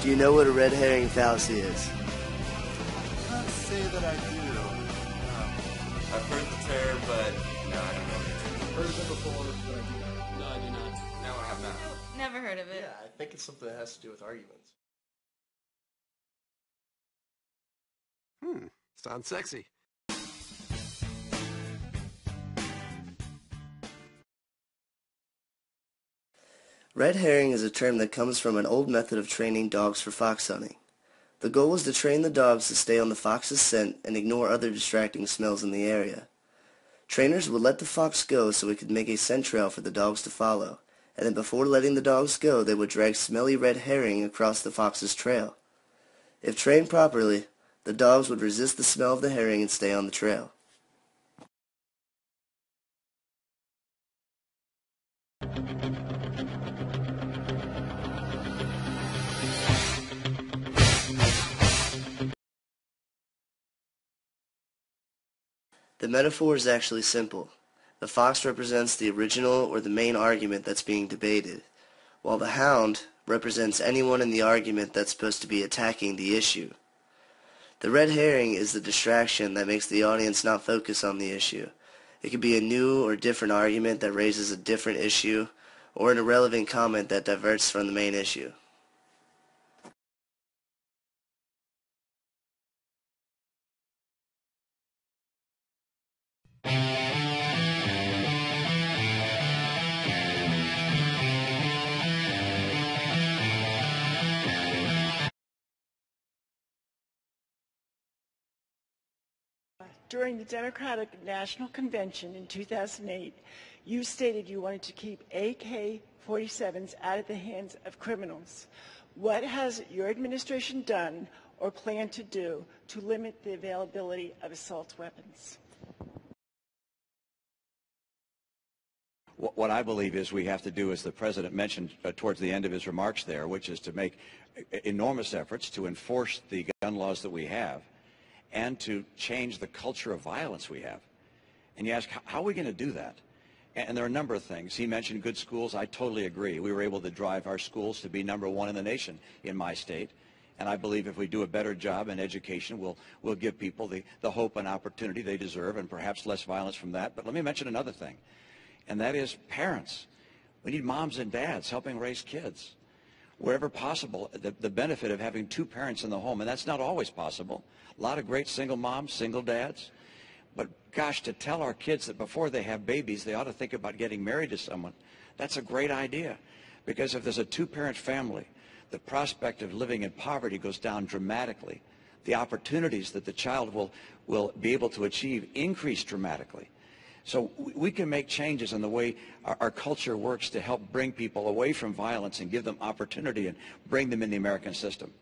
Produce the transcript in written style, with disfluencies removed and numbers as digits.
Do you know what a red herring fallacy is? I can't say that I do. I've heard the term, but no, I don't know. Heard of it before, but I do not. No, I do not. No, I have not. Never heard of it. Yeah, I think it's something that has to do with arguments. Sounds sexy. Red herring is a term that comes from an old method of training dogs for fox hunting. The goal was to train the dogs to stay on the fox's scent and ignore other distracting smells in the area. Trainers would let the fox go so it could make a scent trail for the dogs to follow, and then before letting the dogs go, they would drag smelly red herring across the fox's trail. If trained properly, the dogs would resist the smell of the herring and stay on the trail. The metaphor is actually simple. The fox represents the original or the main argument that's being debated, while the hound represents anyone in the argument that's supposed to be attacking the issue. The red herring is the distraction that makes the audience not focus on the issue. It could be a new or different argument that raises a different issue, or an irrelevant comment that diverts from the main issue. During the Democratic National Convention in 2008, you stated you wanted to keep AK-47s out of the hands of criminals. What has your administration done or plan to do to limit the availability of assault weapons? What I believe is we have to do, as the President mentioned towards the end of his remarks there, which is to make enormous efforts to enforce the gun laws that we have and to change the culture of violence we have. And you ask, how are we going to do that? And there are a number of things. He mentioned good schools. I totally agree. We were able to drive our schools to be #1 in the nation in my state. And I believe if we do a better job in education, we'll give people the hope and opportunity they deserve, and perhaps less violence from that. But let me mention another thing, and that is parents. We need moms and dads helping raise kids. Wherever possible, the benefit of having 2 parents in the home, and that's not always possible. A lot of great single moms, single dads. But gosh, to tell our kids that before they have babies, they ought to think about getting married to someone, that's a great idea. Because if there's a 2-parent family, the prospect of living in poverty goes down dramatically. The opportunities that the child will be able to achieve increase dramatically. So we can make changes in the way our culture works to help bring people away from violence and give them opportunity and bring them in the American system.